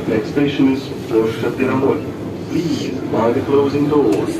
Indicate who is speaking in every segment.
Speaker 1: Next station is Площадь Перемоги. Please mind the closing doors.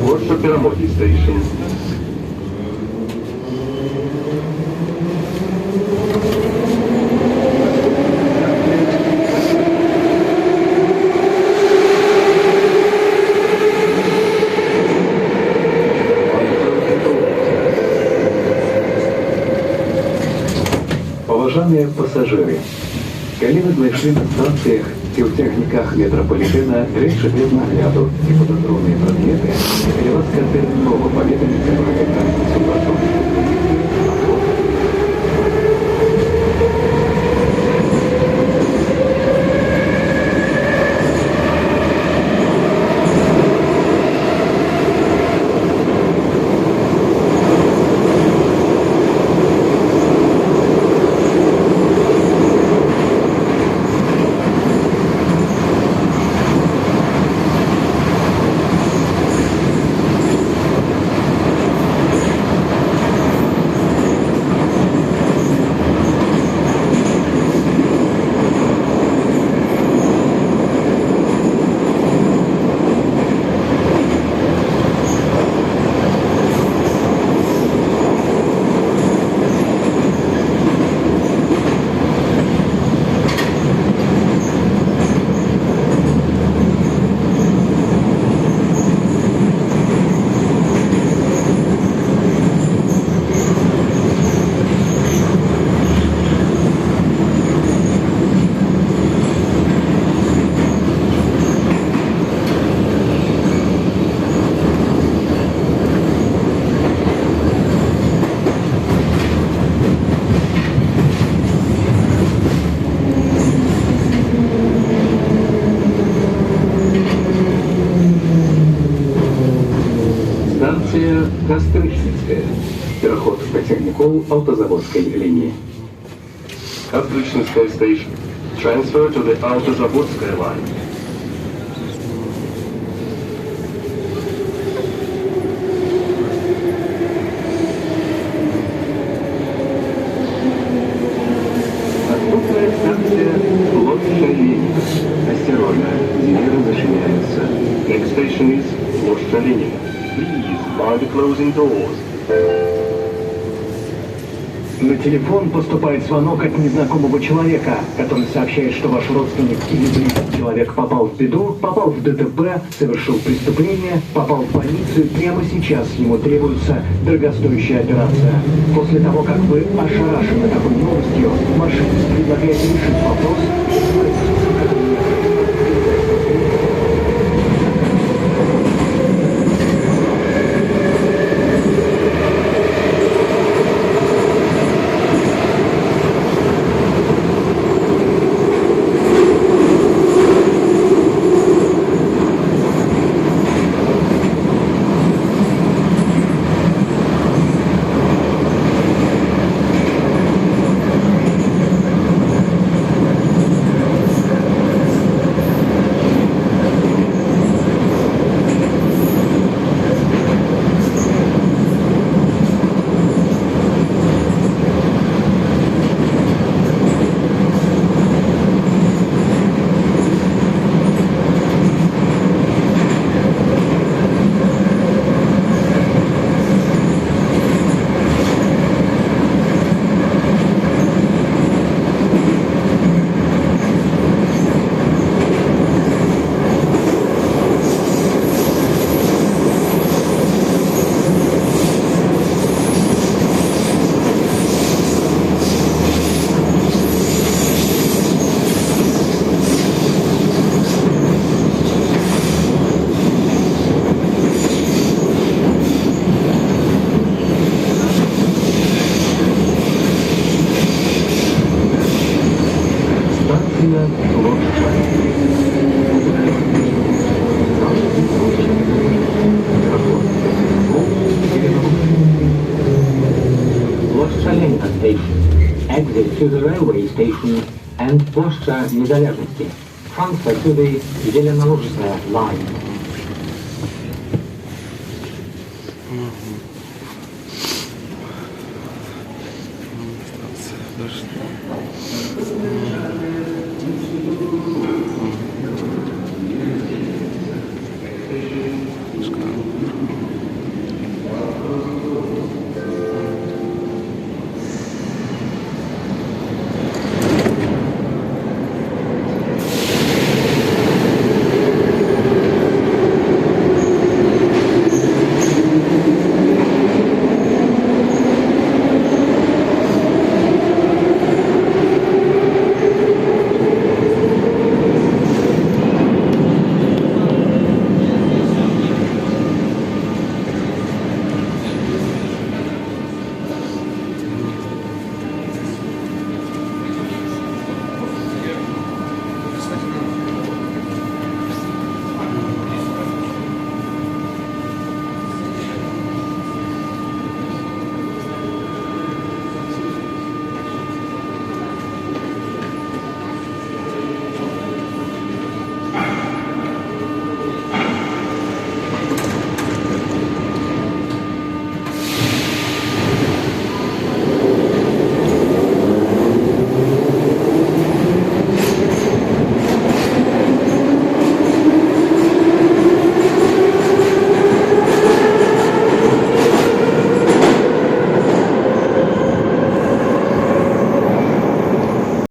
Speaker 1: Площадь Перемоги Station.
Speaker 2: Уважаемые пассажиры, калі вы знайшлі на станціях ці ў техніках метрапалітэна рэчы без нагляду і падазроныя прадметы, калі вас тэрмінова паведаміць пра гэта супрацоўніку. Станция Кастрычніцкая. Пераход працягнікоў аўтазаводскай лініі.
Speaker 1: Кастрычніцкая Station. Transfer to the Автозаводская line.
Speaker 2: Наступная станция Площадь Ленина. Осторожно, двери зачиняются.
Speaker 1: Next station is Площадь Ленина. Please mind the closing doors.
Speaker 3: На телефон поступает звонок от незнакомого человека, который сообщает, что ваш родственник или близкий человек попал в беду, попал в ДТП, совершил преступление, попал в больницу, и прямо сейчас ему требуется дорогостоящая операция. После того, как вы ошарашены такой новостью, машинист предлагает решить вопрос и
Speaker 4: to the railway station and Ploszcza Niezależności. Transfer to the Zielonołużne line.